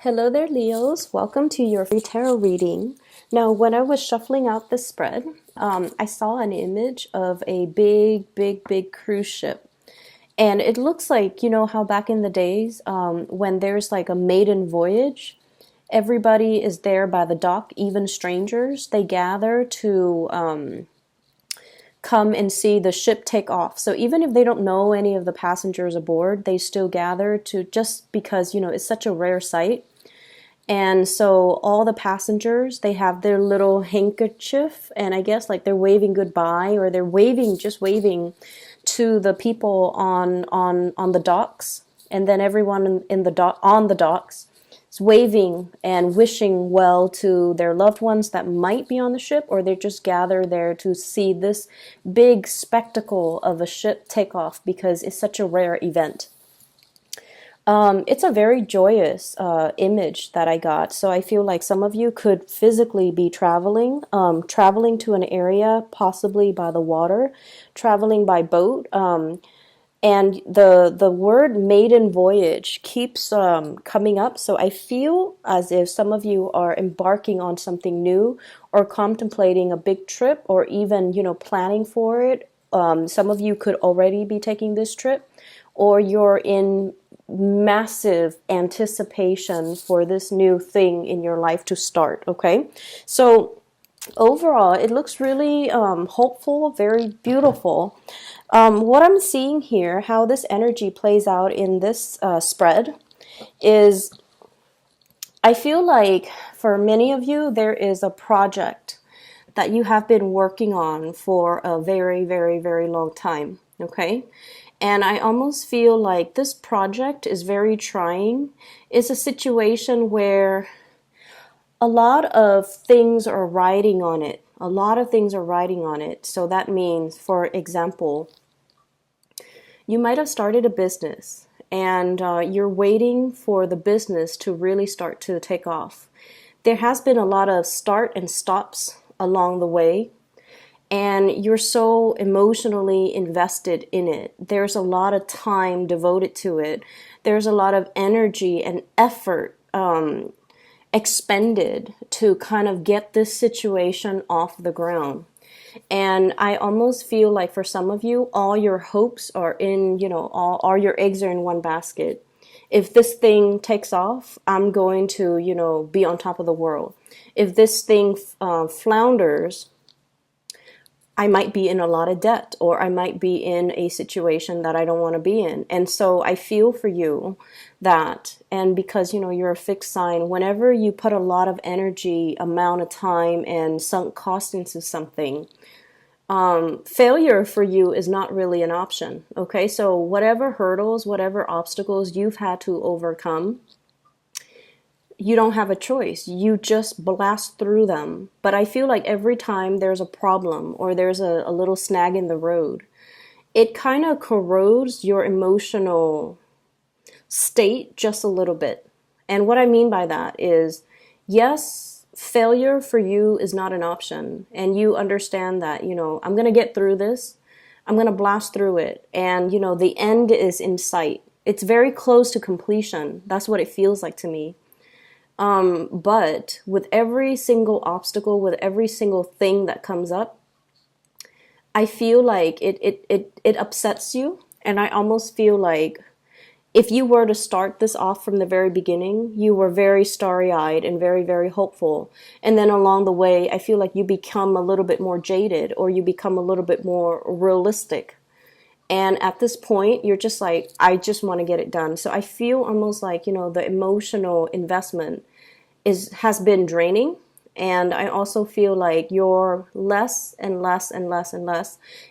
Hello there, Leos. Welcome to your free tarot reading. Now, when I was shuffling out this spread, I saw an image of a big cruise ship. And it looks like, you know, how back in the days, when there's like a maiden voyage, everybody is there by the dock, even strangers. They gather to come and see the ship take off. So even if they don't know any of the passengers aboard, they still gather to just because, you know, it's such a rare sight. And so all the passengers, they have their little handkerchief, and I guess like they're waving goodbye, or they're waving, just waving to the people on the docks. And then everyone in the on the docks is waving and wishing well to their loved ones that might be on the ship, or they just gather there to see this big spectacle of a ship take off because it's such a rare event. It's a very joyous image that I got. So I feel like some of you could physically be traveling, traveling to an area, possibly by the water, traveling by boat. And the word maiden voyage keeps coming up. So I feel as if some of you are embarking on something new or contemplating a big trip or even, you know, planning for it. Some of you could already be taking this trip, or you're in massive anticipation for this new thing in your life to start. Okay, so overall it looks really hopeful, very beautiful. What I'm seeing here, how this energy plays out in this spread, is I feel like for many of you there is a project that you have been working on for a very long time. Okay, and I almost feel like this project is very trying. It's a situation where a lot of things are riding on it. A lot of things are riding on it. So that means, for example, you might have started a business and you're waiting for the business to really start to take off. There has been a lot of start and stops along the way, and you're so emotionally invested in it. There's a lot of time devoted to it. There's a lot of energy and effort expended to kind of get this situation off the ground. And I almost feel like for some of you, all your hopes are in, you know, all your eggs are in one basket. If this thing takes off, I'm going to, you know, be on top of the world. If this thing flounders, I might be in a lot of debt, or I might be in a situation that I don't want to be in. And so I feel for you that, and because, you know, you're a fixed sign, whenever you put a lot of energy, amount of time, and sunk cost into something, failure for you is not really an option. Okay, so whatever hurdles, whatever obstacles you've had to overcome, you don't have a choice. You just blast through them. But I feel like every time there's a problem or there's a little snag in the road, it kind of corrodes your emotional state just a little bit. And what I mean by that is, yes, failure for you is not an option. And you understand that, you know, I'm going to get through this. I'm going to blast through it. And, you know, the end is in sight. It's very close to completion. That's what it feels like to me. But with every single obstacle, with every single thing that comes up, I feel like it upsets you. And I almost feel like if you were to start this off from the very beginning, you were very starry-eyed and very hopeful. And then along the way, I feel like you become a little bit more jaded, or you become a little bit more realistic. And at this point, you're just like, I just want to get it done. So I feel almost like, you know, the emotional investment has been draining. And I also feel like you're less and less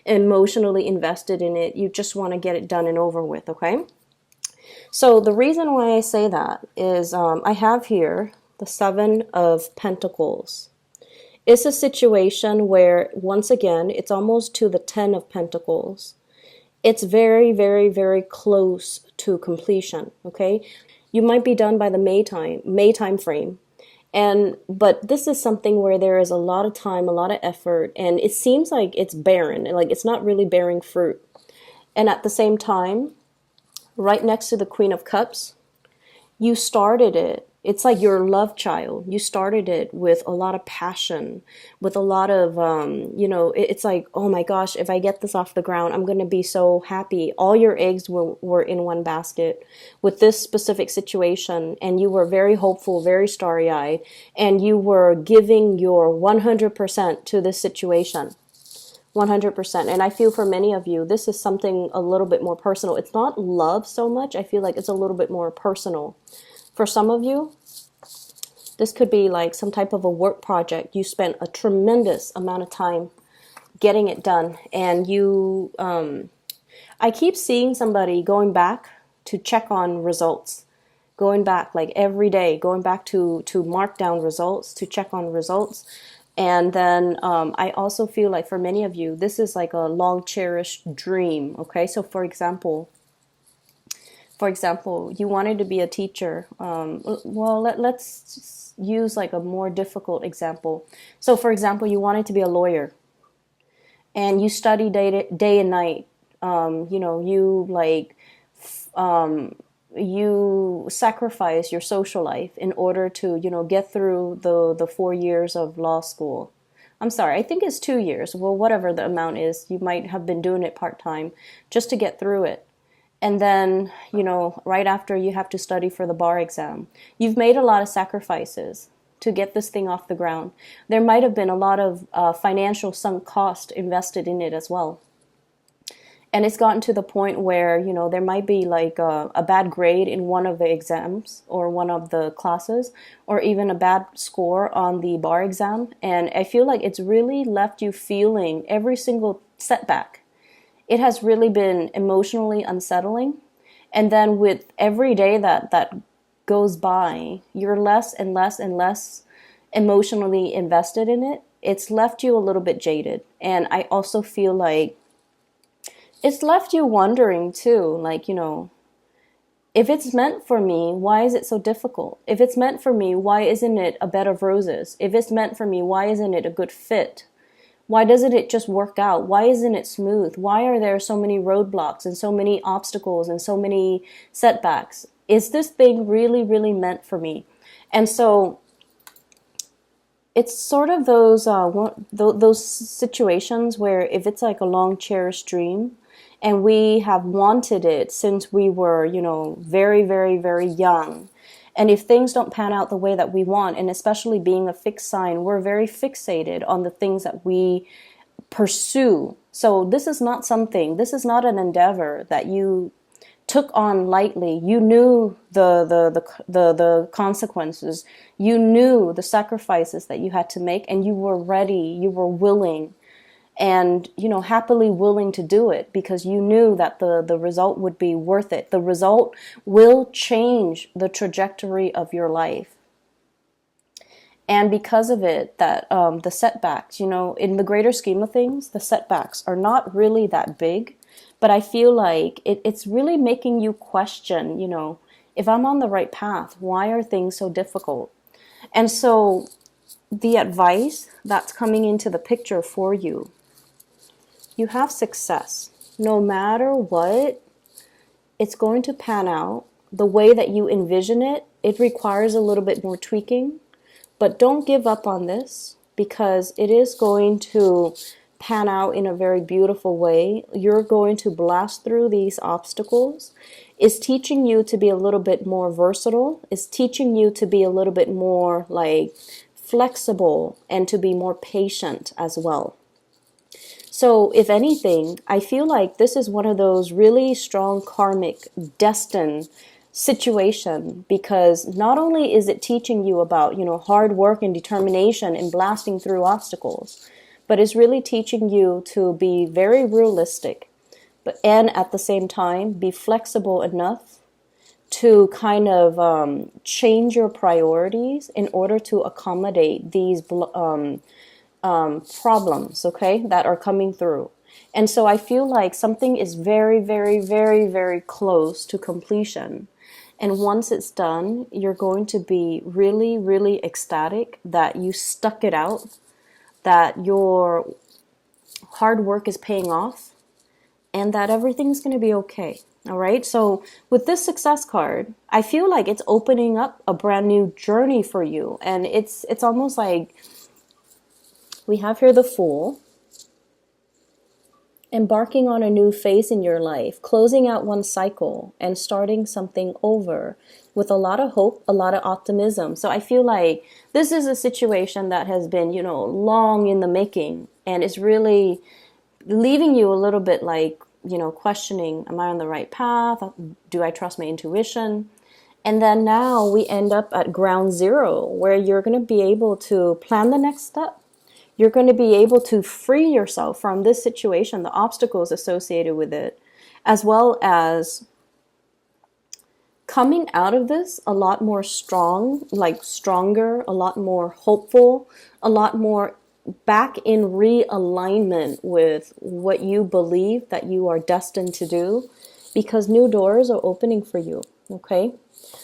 emotionally invested in it. You just want to get it done and over with, okay? So the reason why I say that is I have here the Seven of Pentacles. It's a situation where, once again, it's almost to the Ten of Pentacles. It's very close to completion, okay? You might be done by the May time frame. But this is something where there is a lot of time, a lot of effort, and it seems like it's barren, like it's not really bearing fruit. And at the same time, right next to the Queen of Cups, you started it. It's like your love child. You started it with a lot of passion, with a lot of, it's like, oh my gosh, if I get this off the ground, I'm going to be so happy. All your eggs were in one basket with this specific situation, and you were very hopeful, very starry-eyed, and you were giving your 100% to this situation. 100%. And I feel for many of you, this is something a little bit more personal. It's not love so much. I feel like it's a little bit more personal. For some of you, this could be like some type of a work project. You spent a tremendous amount of time getting it done. And I keep seeing somebody going back to check on results, going back like every day, going back to mark down results, to check on results. And then I also feel like for many of you, this is like a long cherished dream. Okay, so for example, you wanted to be a teacher. Let's use like a more difficult example. So for example, you wanted to be a lawyer, and you study day and night. You sacrifice your social life in order to, get through the 4 years of law school. I'm sorry, I think it's 2 years. Well, whatever the amount is, you might have been doing it part-time just to get through it. And then, right after, you have to study for the bar exam. You've made a lot of sacrifices to get this thing off the ground. There might have been a lot of financial sunk cost invested in it as well. And it's gotten to the point where, there might be like a bad grade in one of the exams or one of the classes, or even a bad score on the bar exam. And I feel like it's really left you feeling every single setback. It has really been emotionally unsettling. And then with every day that goes by, you're less and less and less emotionally invested in it. It's left you a little bit jaded. And I also feel like it's left you wondering too, like, if it's meant for me, why is it so difficult? If it's meant for me, why isn't it a bed of roses? If it's meant for me, why isn't it a good fit? Why doesn't it just work out? Why isn't it smooth? Why are there so many roadblocks and so many obstacles and so many setbacks? Is this thing really, really meant for me? And so it's sort of those situations where if it's like a long cherished dream and we have wanted it since we were, very, very, very young. And if things don't pan out the way that we want, and especially being a fixed sign, we're very fixated on the things that we pursue. So this is not an endeavor that you took on lightly. You knew the consequences. You knew the sacrifices that you had to make, and you were ready, you were willing, and happily willing to do it because you knew that the result would be worth it. The result will change the trajectory of your life. And because of it, that the setbacks, in the greater scheme of things, the setbacks are not really that big, but I feel like it's really making you question, if I'm on the right path, why are things so difficult? And so the advice that's coming into the picture for you, you have success. No matter what, it's going to pan out the way that you envision it. It requires a little bit more tweaking, but don't give up on this because it is going to pan out in a very beautiful way. You're going to blast through these obstacles. It's teaching you to be a little bit more versatile. It's teaching you to be a little bit more like flexible and to be more patient as well. So if anything, I feel like this is one of those really strong karmic destined situation because not only is it teaching you about, hard work and determination and blasting through obstacles, but it's really teaching you to be very realistic, and at the same time, be flexible enough to kind of change your priorities in order to accommodate these problems, okay, that are coming through. And so I feel like something is very, very, very, very close to completion. And once it's done, you're going to be really, really ecstatic that you stuck it out, that your hard work is paying off, and that everything's going to be okay. All right. So with this success card, I feel like it's opening up a brand new journey for you. And it's almost like we have here the Fool, embarking on a new phase in your life, closing out one cycle and starting something over with a lot of hope, a lot of optimism. So I feel like this is a situation that has been, long in the making, and it's really leaving you a little bit like, questioning, am I on the right path? Do I trust my intuition? And then now we end up at ground zero, where you're going to be able to plan the next step. You're going to be able to free yourself from this situation, the obstacles associated with it, as well as coming out of this a lot more stronger, a lot more hopeful, a lot more back in realignment with what you believe that you are destined to do, because new doors are opening for you. Okay?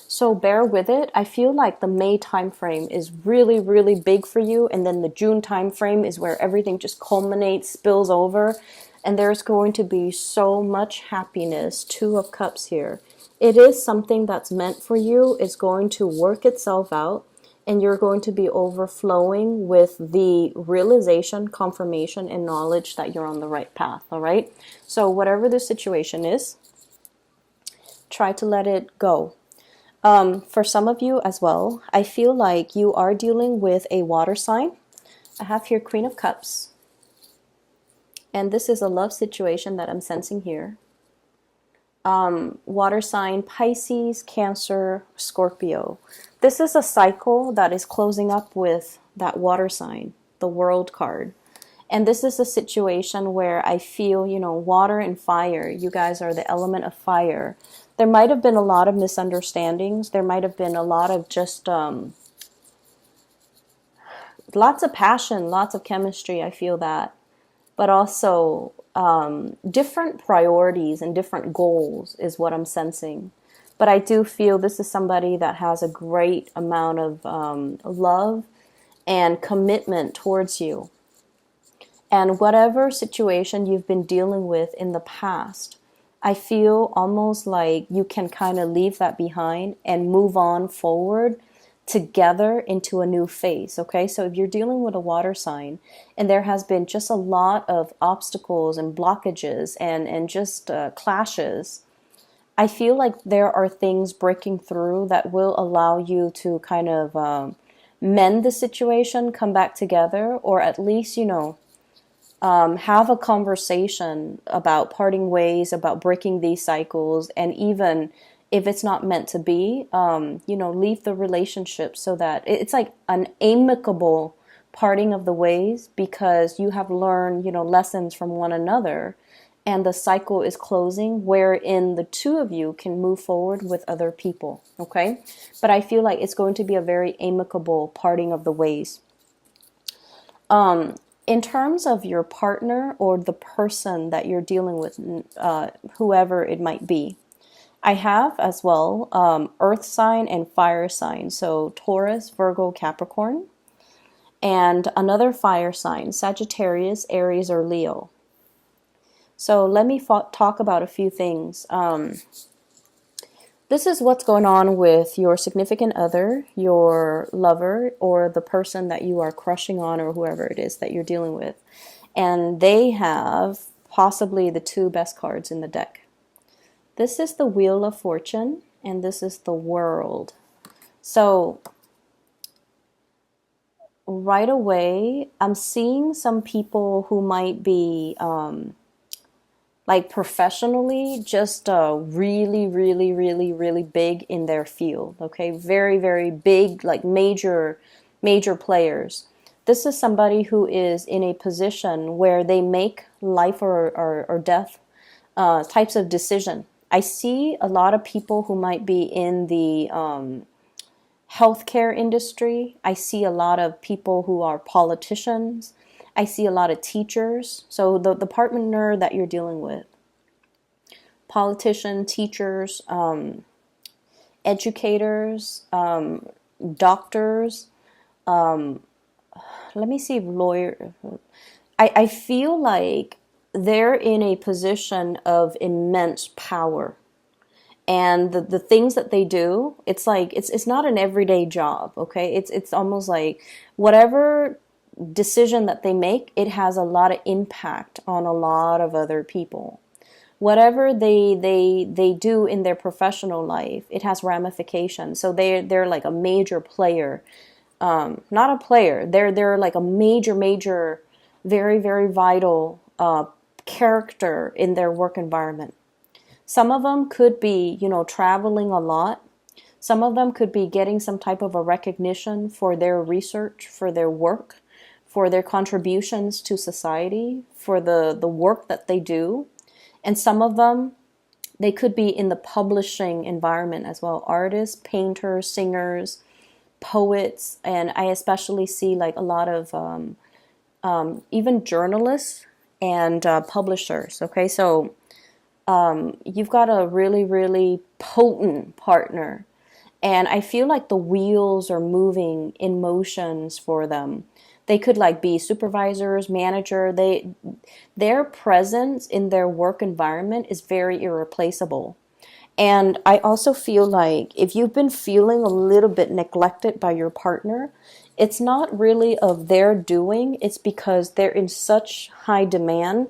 So bear with it. I feel like the May timeframe is really, really big for you. And then the June timeframe is where everything just culminates, spills over. And there's going to be so much happiness. Two of Cups here. It is something that's meant for you. It's going to work itself out. And you're going to be overflowing with the realization, confirmation, and knowledge that you're on the right path. All right? So whatever the situation is, try to let it go. For some of you as well, I feel like you are dealing with a water sign. I have here Queen of Cups. And this is a love situation that I'm sensing here. Water sign, Pisces, Cancer, Scorpio. This is a cycle that is closing up with that water sign, the World card. And this is a situation where I feel, water and fire. You guys are the element of fire. There might have been a lot of misunderstandings. There might have been a lot of just lots of passion, lots of chemistry. I feel that. But also different priorities and different goals is what I'm sensing. But I do feel this is somebody that has a great amount of love and commitment towards you. And whatever situation you've been dealing with in the past, I feel almost like you can kind of leave that behind and move on forward together into a new phase. Okay, so if you're dealing with a water sign and there has been just a lot of obstacles and blockages and just clashes, I feel like there are things breaking through that will allow you to kind of mend the situation, come back together, or at least, have a conversation about parting ways, about breaking these cycles, and even if it's not meant to be, leave the relationship so that it's like an amicable parting of the ways, because you have learned, lessons from one another, and the cycle is closing wherein the two of you can move forward with other people. Okay? But I feel like it's going to be a very amicable parting of the ways. In terms of your partner or the person that you're dealing with, whoever it might be, I have as well earth sign and fire sign. So Taurus, Virgo, Capricorn. And another fire sign, Sagittarius, Aries, or Leo. So let me talk about a few things. This is what's going on with your significant other, your lover, or the person that you are crushing on, or whoever it is that you're dealing with. And they have possibly the two best cards in the deck. This is the Wheel of Fortune, and this is the World. So right away, I'm seeing some people who might be like professionally just really, really, really, really big in their field. Okay, very, very big, like major players. This is somebody who is in a position where they make life or death types of decision. I see a lot of people who might be in the healthcare industry. I see a lot of people who are politicians. I see a lot of teachers. So the partner that you're dealing with, politician, teachers, educators, doctors, let me see, lawyer. I feel like they're in a position of immense power. And the things that they do, it's like it's not an everyday job, okay? It's almost like whatever decision that they make, it has a lot of impact on a lot of other people. Whatever they do in their professional life, it has ramifications. So they're like a major player, not a player. They're like a major, very very vital character in their work environment. Some of them could be, traveling a lot. Some of them could be getting some type of a recognition for their research, for their work, for their contributions to society, for the work that they do. And some of them, they could be in the publishing environment as well. Artists, painters, singers, poets, and I especially see like a lot of even journalists and publishers. Okay, so you've got a really, really potent partner. And I feel like the wheels are moving in motions for them. They could like be supervisors, manager. Their presence in their work environment is very irreplaceable. And I also feel like if you've been feeling a little bit neglected by your partner, it's not really of their doing. It's because they're in such high demand,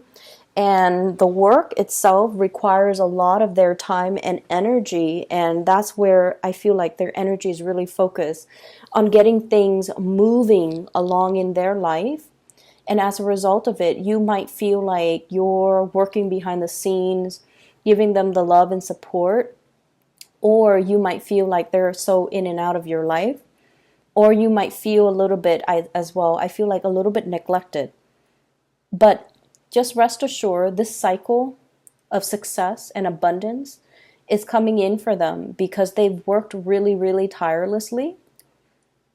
and the work itself requires a lot of their time and energy. And that's where I feel like their energy is really focused on getting things moving along in their life. And as a result of it, you might feel like you're working behind the scenes, giving them the love and support, or you might feel like they're so in and out of your life, or you might feel a little bit, as well, I feel like a little bit neglected. But just rest assured, this cycle of success and abundance is coming in for them because they've worked really, really tirelessly,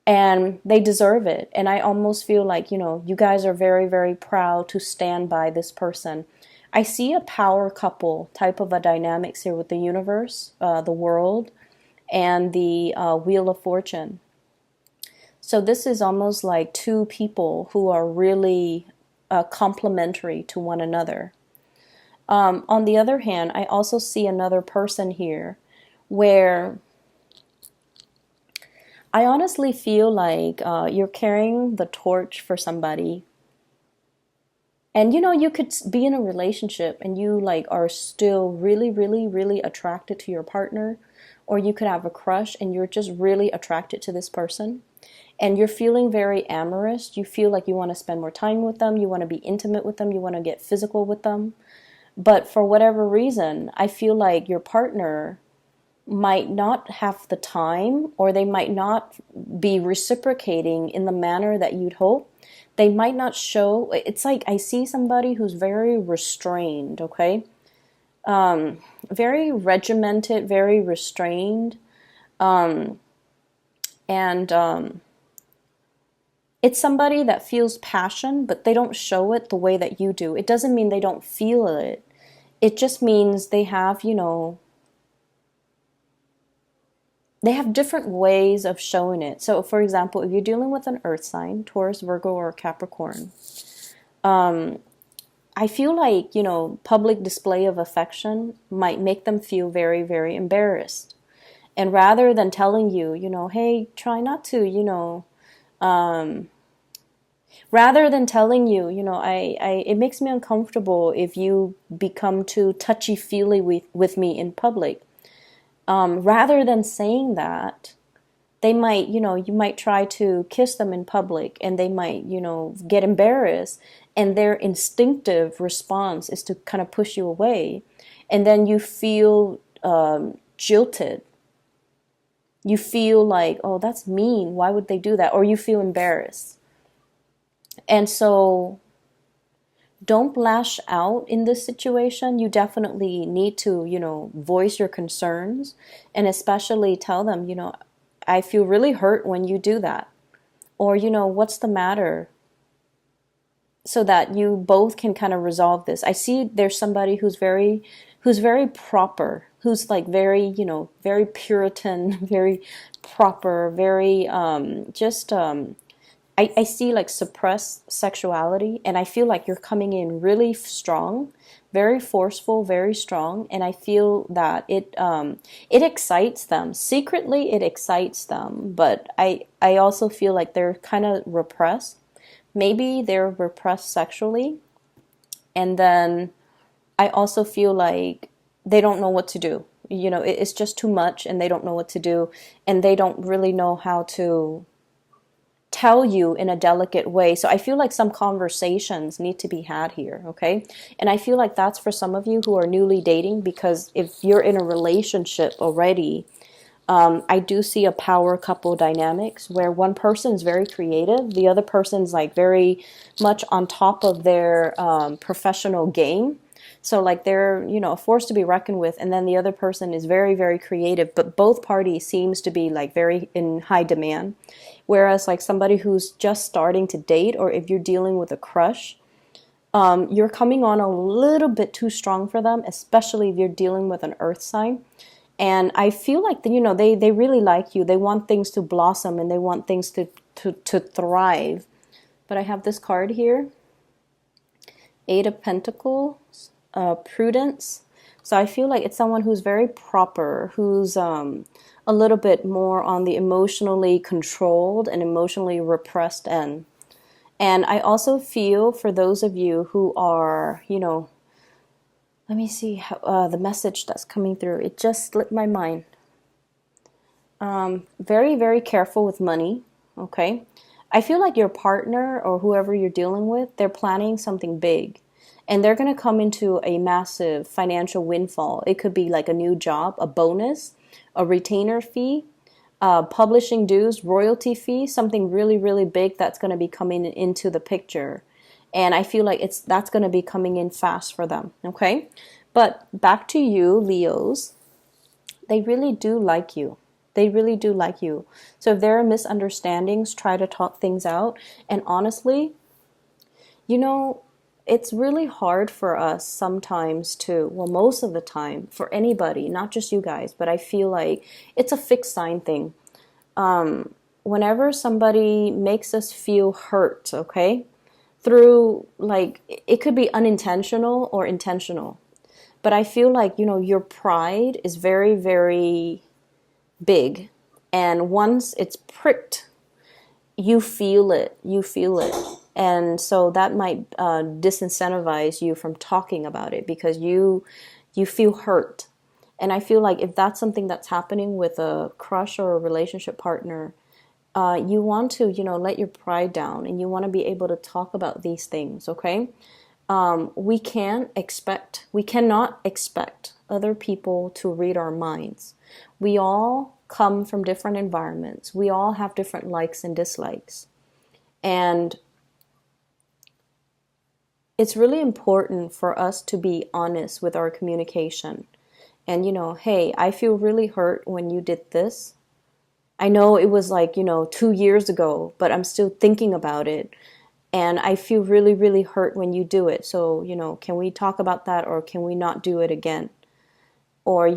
and they deserve it. And I almost feel like, you guys are very, very proud to stand by this person. I see a power couple type of a dynamics here with the universe, the world, and the Wheel of Fortune. So this is almost like two people who are really complementary to one another. On the other hand, I also see another person here where I honestly feel like you're carrying the torch for somebody. And you could be in a relationship and you like are still really, really, really attracted to your partner, or you could have a crush and you're just really attracted to this person. And you're feeling very amorous. You feel like you want to spend more time with them. You want to be intimate with them. You want to get physical with them. But for whatever reason, I feel like your partner might not have the time, or they might not be reciprocating in the manner that you'd hope. They might not show. It's like I see somebody who's very restrained, okay? Very regimented, very restrained. And it's somebody that feels passion, but they don't show it the way that you do. It doesn't mean they don't feel it. It just means they have, they have different ways of showing it. So, for example, if you're dealing with an earth sign, Taurus, Virgo, or Capricorn, I feel like, public display of affection might make them feel very, very embarrassed. And rather than telling you, hey, try not to, rather than telling you, it makes me uncomfortable if you become too touchy-feely with me in public. Rather than saying that, they might, you might try to kiss them in public and they might, get embarrassed, and their instinctive response is to kind of push you away. And then you feel jilted. You feel like, oh, that's mean. Why would they do that? Or you feel embarrassed. And so don't lash out in this situation. You definitely need to, voice your concerns, and especially tell them, I feel really hurt when you do that. Or, what's the matter? So that you both can kind of resolve this. I see there's somebody who's very proper, who's like very, very Puritan, very proper, very I see like suppressed sexuality, and I feel like you're coming in really strong, very forceful, very strong, and I feel that it excites them. Secretly, it excites them, but I also feel like they're kind of repressed. Maybe they're repressed sexually, and then I also feel like they don't know what to do. It's just too much, and they don't know what to do, and they don't really know how to tell you in a delicate way. So I feel like some conversations need to be had here, okay? And I feel like that's for some of you who are newly dating, because if you're in a relationship already, I do see a power couple dynamics where one person's very creative, the other person's like very much on top of their professional game. So like they're, a force to be reckoned with, and then the other person is very, very creative, but both parties seems to be like very in high demand. Whereas like somebody who's just starting to date, or if you're dealing with a crush, you're coming on a little bit too strong for them, especially if you're dealing with an earth sign. And I feel like, they really like you. They want things to blossom, and they want things to thrive. But I have this card here, Eight of Pentacles, Prudence. So I feel like it's someone who's very proper, who's a little bit more on the emotionally controlled and emotionally repressed end. And I also feel for those of you who are, let me see how, the message that's coming through. It just slipped my mind. Very, very careful with money, okay? I feel like your partner or whoever you're dealing with, they're planning something big. And they're going to come into a massive financial windfall. It could be like a new job, a bonus, a retainer fee, publishing dues, royalty fee, something really, really big that's going to be coming into the picture. And I feel like that's going to be coming in fast for them, okay? But back to you, Leos. They really do like you. They really do like you. So if there are misunderstandings, try to talk things out. And honestly, it's really hard for us sometimes most of the time, for anybody, not just you guys, but I feel like it's a fixed sign thing. Whenever somebody makes us feel hurt, okay, through like, it could be unintentional or intentional, but I feel like, your pride is very, very big. And once it's pricked, you feel it. And so that might disincentivize you from talking about it, because you feel hurt. And I feel like if that's something that's happening with a crush or a relationship partner, you want to, let your pride down, and you want to be able to talk about these things, okay? We cannot expect other people to read our minds. We all come from different environments. We all have different likes and dislikes. And it's really important for us to be honest with our communication. And, hey, I feel really hurt when you did this. I know it was like, 2 years ago, but I'm still thinking about it. And I feel really, really hurt when you do it. So, can we talk about that, or can we not do it again? Or,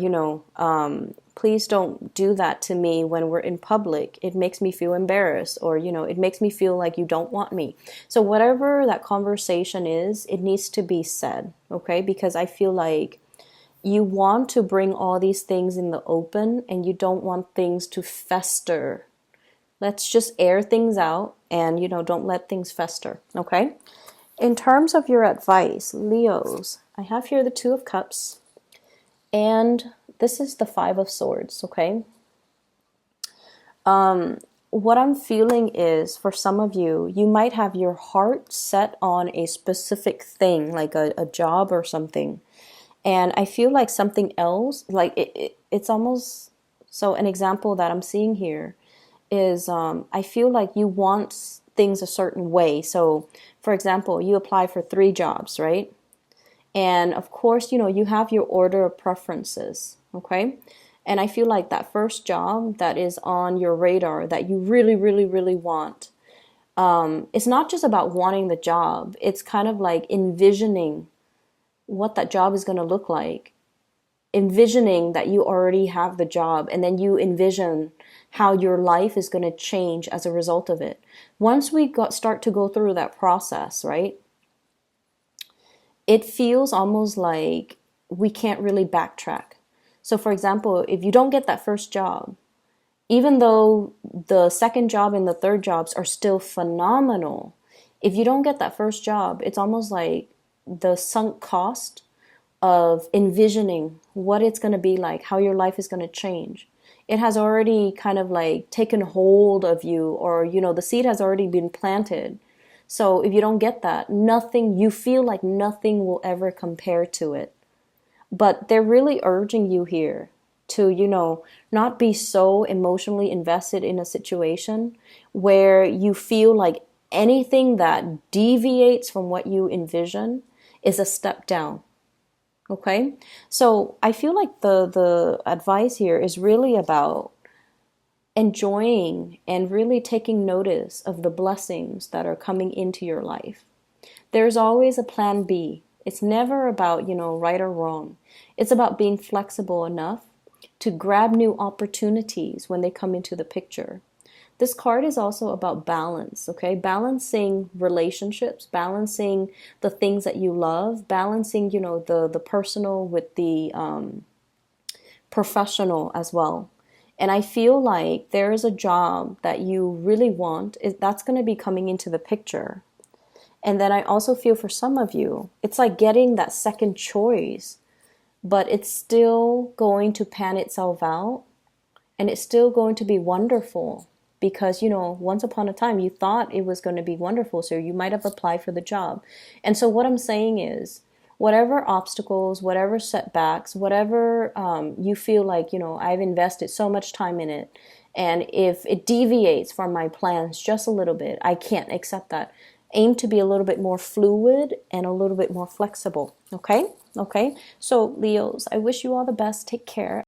please don't do that to me when we're in public. It makes me feel embarrassed, or, it makes me feel like you don't want me. So whatever that conversation is, it needs to be said, okay? Because I feel like you want to bring all these things in the open, and you don't want things to fester. Let's just air things out, and, don't let things fester, okay? In terms of your advice, Leos, I have here the Two of Cups, and this is the Five of Swords, okay? What I'm feeling is, for some of you, you might have your heart set on a specific thing, like a job or something. And I feel like something else, like it's almost, so an example that I'm seeing here is, I feel like you want things a certain way. So, for example, you apply for 3 jobs, right? And of course, you have your order of preferences, okay? And I feel like that first job that is on your radar that you really, really, really want, it's not just about wanting the job. It's kind of like envisioning what that job is going to look like, envisioning that you already have the job, and then you envision how your life is going to change as a result of it. Once we start to go through that process, right? it feels almost like we can't really backtrack. So, for example, if you don't get that first job, even though the second job and the third jobs are still phenomenal, if you don't get that first job, it's almost like the sunk cost of envisioning what it's going to be like, how your life is going to change. It has already kind of like taken hold of you, or, the seed has already been planted. So if you don't get that, nothing, you feel like nothing will ever compare to it. But they're really urging you here to, not be so emotionally invested in a situation where you feel like anything that deviates from what you envision is a step down. Okay? So I feel like the advice here is really about enjoying and really taking notice of the blessings that are coming into your life. There's always a plan B. It's never about, right or wrong. It's about being flexible enough to grab new opportunities when they come into the picture. This card is also about balance, okay? Balancing relationships, balancing the things that you love, balancing, the personal with the professional as well. And I feel like there is a job that you really want, that's going to be coming into the picture. And then I also feel for some of you, it's like getting that second choice, but it's still going to pan itself out, and it's still going to be wonderful because, once upon a time you thought it was going to be wonderful, so you might have applied for the job. And so what I'm saying is, whatever obstacles, whatever setbacks, whatever you feel like, I've invested so much time in it, and if it deviates from my plans just a little bit, I can't accept that. Aim to be a little bit more fluid and a little bit more flexible. Okay? Okay? So, Leos, I wish you all the best. Take care.